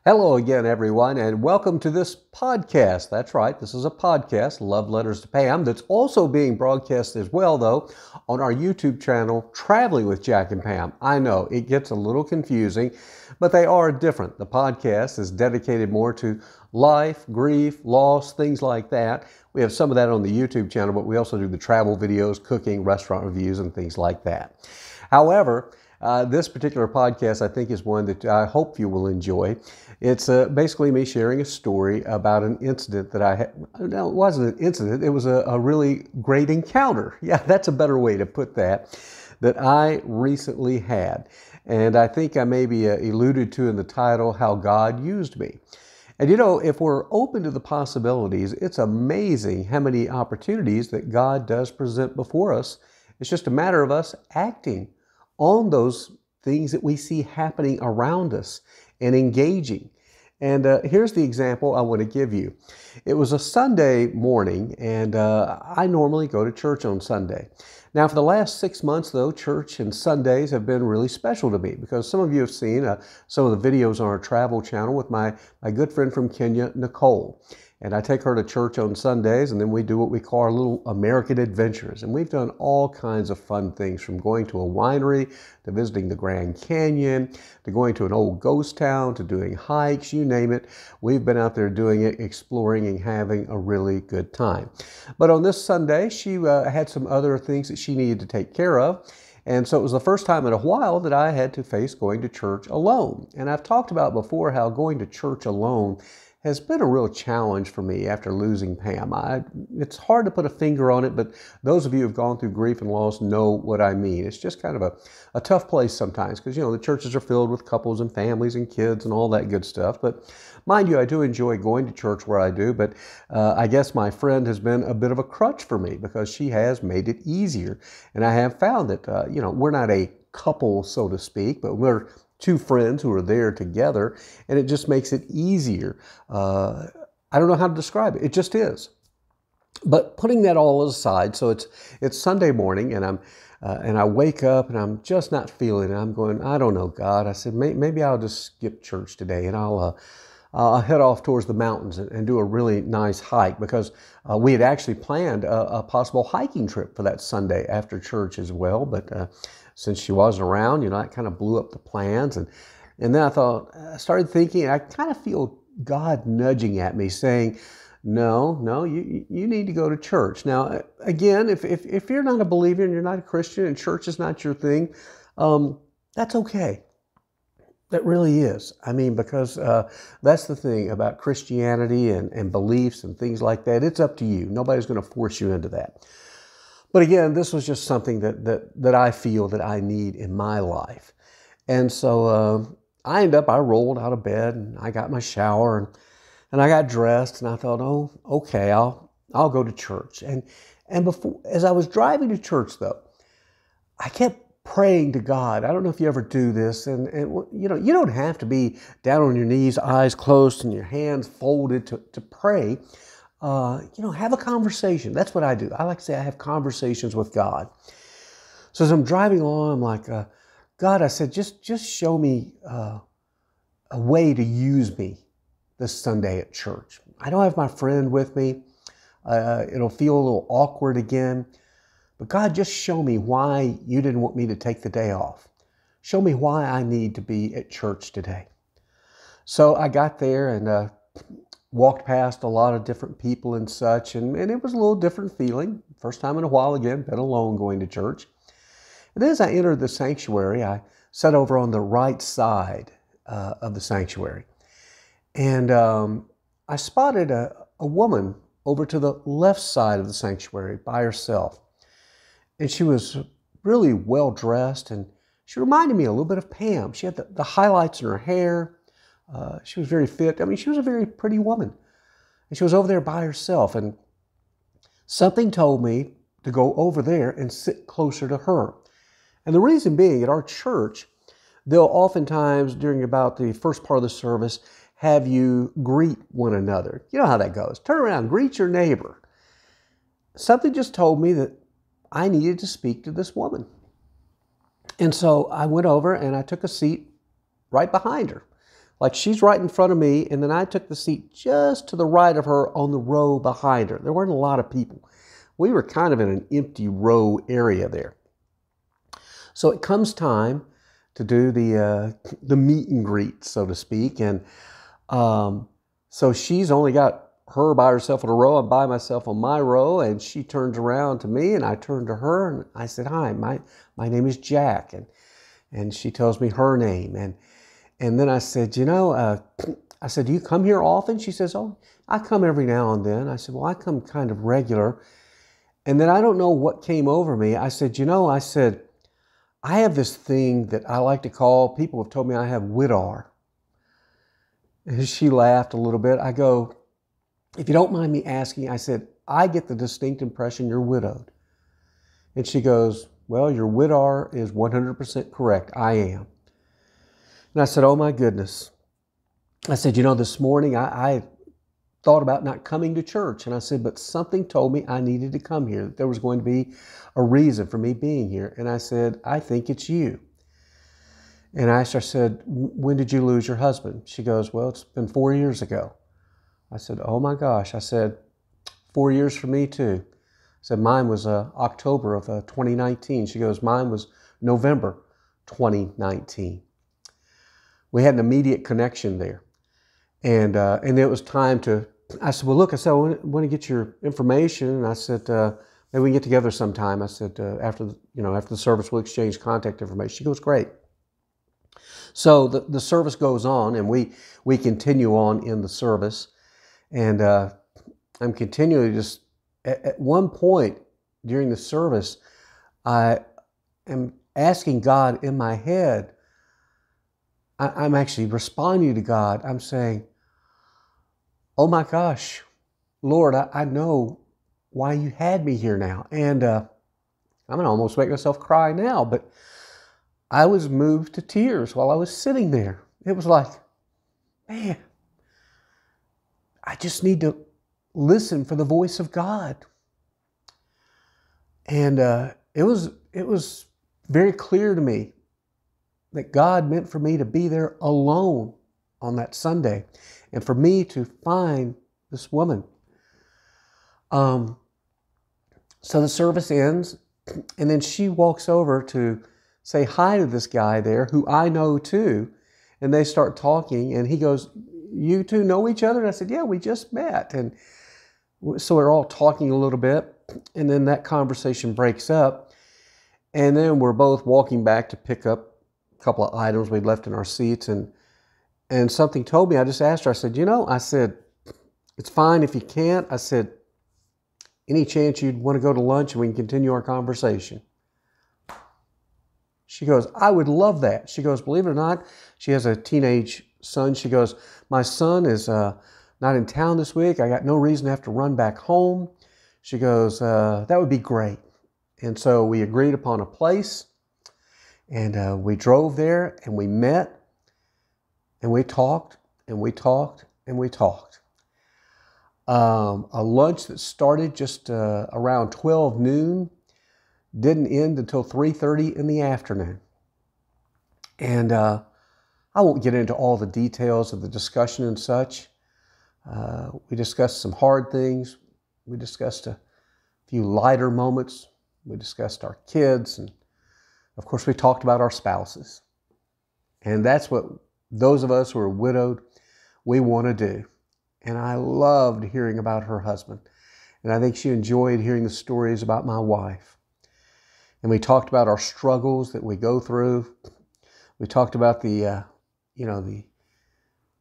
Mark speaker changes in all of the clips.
Speaker 1: Hello again, everyone, and welcome to this podcast. That's right, this is a podcast, Love Letters to Pam, that's also being broadcast as well, though, on our YouTube channel, Traveling with Jack and Pam. I know it gets a little confusing, but they are different. The podcast is dedicated more to life, grief, loss, things like that. We have some of that on the YouTube channel, but we also do the travel videos, cooking, restaurant reviews, and things like that. However, this particular podcast, I think, is one that I hope you will enjoy. It's basically me sharing a story about an incident that I had. No, it wasn't an incident. It was a really great encounter. Yeah, that's a better way to put that I recently had. And I think I maybe alluded to in the title, How God Used Me. And you know, if we're open to the possibilities, it's amazing how many opportunities that God does present before us. It's just a matter of us acting on those things that we see happening around us and engaging. And here's the example I want to give you. It was a Sunday morning, and I normally go to church on Sunday. Now, for the last 6 months, though, church and Sundays have been really special to me because some of you have seen some of the videos on our travel channel with my good friend from Kenya, Nicole. And I take her to church on Sundays, and then we do what we call our little American adventures. And we've done all kinds of fun things, from going to a winery, to visiting the Grand Canyon, to going to an old ghost town, to doing hikes, you name it. We've been out there doing it, exploring, and having a really good time. But on this Sunday, she had some other things that she needed to take care of. And so it was the first time in a while that I had to face going to church alone. And I've talked about before how going to church alone has been a real challenge for me after losing Pam. It's hard to put a finger on it, but those of you who have gone through grief and loss know what I mean. It's just kind of a tough place sometimes because, you know, the churches are filled with couples and families and kids and all that good stuff. But mind you, I do enjoy going to church where I do, but I guess my friend has been a bit of a crutch for me because she has made it easier. And I have found that, you know, we're not a couple, so to speak, but we're two friends who are there together, and it just makes it easier. I don't know how to describe it. It just is. But putting that all aside, so it's Sunday morning, and I wake up and I'm just not feeling it. I'm going, I don't know, God. I said, maybe I'll just skip church today, and I'll head off towards the mountains and do a really nice hike because we had actually planned a possible hiking trip for that Sunday after church as well, but since she wasn't around, you know, that kind of blew up the plans. And then I started thinking, I kind of feel God nudging at me saying, no, you need to go to church. Now, again, if you're not a believer and you're not a Christian and church is not your thing, that's okay. That really is. I mean, because that's the thing about Christianity and beliefs and things like that. It's up to you. Nobody's going to force you into that. But again, this was just something that I feel that I need in my life. And so I rolled out of bed and I got my shower and I got dressed and I thought, oh, okay, I'll go to church. And as I was driving to church, though, I kept praying to God. I don't know if you ever do this, and you know, you don't have to be down on your knees, eyes closed, and your hands folded to pray. You know, have a conversation. That's what I do. I like to say I have conversations with God. So as I'm driving along, I'm like, God, I said, just show me a way to use me this Sunday at church. I don't have my friend with me. It'll feel a little awkward again. But God, just show me why you didn't want me to take the day off. Show me why I need to be at church today. So I got there and walked past a lot of different people and such, and it was a little different feeling. First time in a while, again, been alone going to church. And then as I entered the sanctuary, I sat over on the right side of the sanctuary. And I spotted a woman over to the left side of the sanctuary by herself. And she was really well dressed, and she reminded me a little bit of Pam. She had the highlights in her hair. She was very fit. I mean, she was a very pretty woman. And she was over there by herself. And something told me to go over there and sit closer to her. And the reason being, at our church, they'll oftentimes, during about the first part of the service, have you greet one another. You know how that goes. Turn around, greet your neighbor. Something just told me that I needed to speak to this woman. And so I went over and I took a seat right behind her. Like she's right in front of me, and then I took the seat just to the right of her on the row behind her. There weren't a lot of people. We were kind of in an empty row area there. So it comes time to do the meet and greet, so to speak. And so she's only got her by herself in a row. I'm by myself on my row, and she turns around to me, and I turn to her, and I said, "Hi, my name is Jack," and she tells me her name, and then I said, I said, "Do you come here often?" She says, "Oh, I come every now and then." I said, "Well, I come kind of regular." And then I don't know what came over me. I said, I have this thing that I like to call, people have told me I have widar. And she laughed a little bit. I go, "If you don't mind me asking," I said, "I get the distinct impression you're widowed." And she goes, "Well, your widar is 100% correct. I am." And I said, "Oh my goodness." I said, "This morning I thought about not coming to church." And I said, "But something told me I needed to come here, that there was going to be a reason for me being here." And I said, "I think it's you." And I asked her, I said, "When did you lose your husband?" She goes, "Well, it's been 4 years ago." I said, "Oh my gosh." I said, 4 years for me too." I said, "Mine was October of 2019. She goes, "Mine was November 2019. We had an immediate connection there. And it was time to, I said, "Well, look," I said, "I want to get your information." And I said, "Maybe we can get together sometime." I said, after the service, we'll exchange contact information." She goes, "Great." So the service goes on, and we continue on in the service. And I'm continually just, at one point during the service, I am asking God in my head, I'm actually responding to God. I'm saying, "Oh my gosh, Lord, I know why you had me here now." And I'm going to almost make myself cry now, but I was moved to tears while I was sitting there. It was like, man, I just need to listen for the voice of God. And it was very clear to me that God meant for me to be there alone on that Sunday, and for me to find this woman. So the service ends, and then she walks over to say hi to this guy there who I know too, and they start talking, and he goes, "You two know each other?" And I said, "Yeah, we just met." And so we're all talking a little bit, and then that conversation breaks up, and then we're both walking back to pick up a couple of items we'd left in our seats, and something told me. I just asked her, I said, I said, "It's fine if you can't." I said, "Any chance you'd want to go to lunch and we can continue our conversation?" She goes, "I would love that." She goes, "Believe it or not," she has a teenage son. She goes, "My son is not in town this week. I got no reason to have to run back home." She goes, "That would be great." And so we agreed upon a place, and we drove there, and we met, and we talked, and we talked, and we talked. A lunch that started just around 12 noon didn't end until 3:30 in the afternoon. And I won't get into all the details of the discussion and such. We discussed some hard things. We discussed a few lighter moments. We discussed our kids. And of course, we talked about our spouses. And that's what those of us who are widowed, we want to do. And I loved hearing about her husband. And I think she enjoyed hearing the stories about my wife. And we talked about our struggles that we go through. We talked about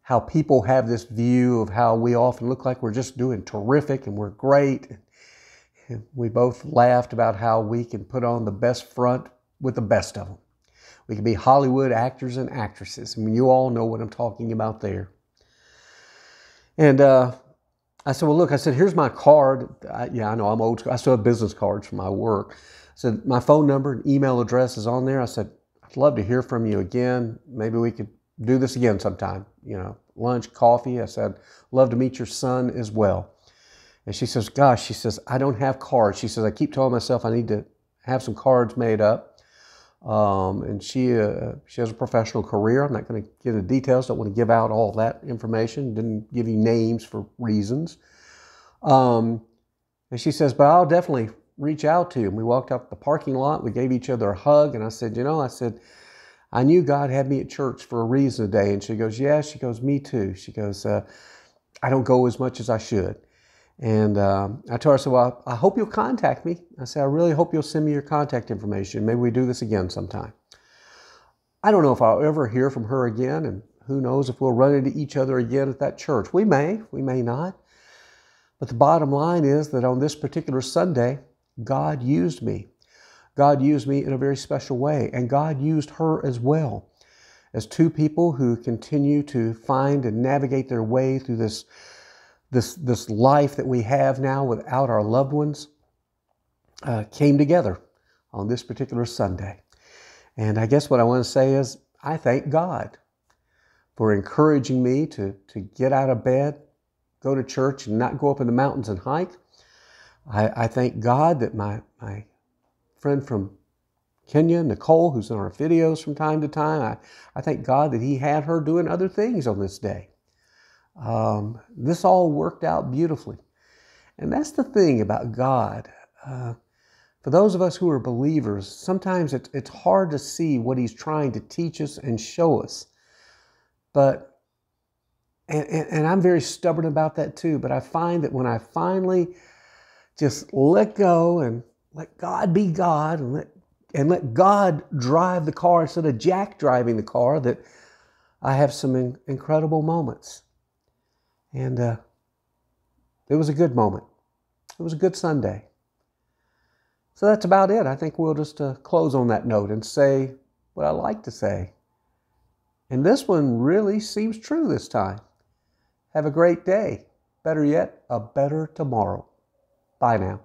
Speaker 1: how people have this view of how we often look like we're just doing terrific and we're great. And we both laughed about how we can put on the best front with the best of them. We can be Hollywood actors and actresses. I mean, you all know what I'm talking about there. And I said, "Well, look," I said, "here's my card." I know I'm old school. I still have business cards for my work. I said, "My phone number and email address is on there." I said, "I'd love to hear from you again. Maybe we could do this again sometime. Lunch, coffee." I said, "Love to meet your son as well." And she says, "Gosh," she says, "I don't have cards." She says, "I keep telling myself I need to have some cards made up." And she has a professional career. I'm not going to get into details. Don't want to give out all that information. Didn't give you names for reasons. And she says, but I'll definitely reach out to you. And we walked out the parking lot. We gave each other a hug. And I said, I knew God had me at church for a reason today. And she goes, yeah. She goes, me too. She goes, I don't go as much as I should. And I told her, I said, well, I hope you'll contact me. I said, I really hope you'll send me your contact information. Maybe we do this again sometime. I don't know if I'll ever hear from her again, and who knows if we'll run into each other again at that church. We may not. But the bottom line is that on this particular Sunday, God used me. God used me in a very special way, and God used her as well, as two people who continue to find and navigate their way through this life that we have now without our loved ones, came together on this particular Sunday. And I guess what I want to say is, I thank God for encouraging me to get out of bed, go to church, and not go up in the mountains and hike. I thank God that my friend from Kenya, Nicole, who's in our videos from time to time, I thank God that He had her doing other things on this day. This all worked out beautifully. And that's the thing about God. For those of us who are believers, sometimes it's hard to see what He's trying to teach us and show us. But, and I'm very stubborn about that too, but I find that when I finally just let go and let God be God and let God drive the car instead of Jack driving the car, that I have some incredible moments. And it was a good moment. It was a good Sunday. So that's about it. I think we'll just close on that note and say what I like to say. And this one really seems true this time. Have a great day. Better yet, a better tomorrow. Bye now.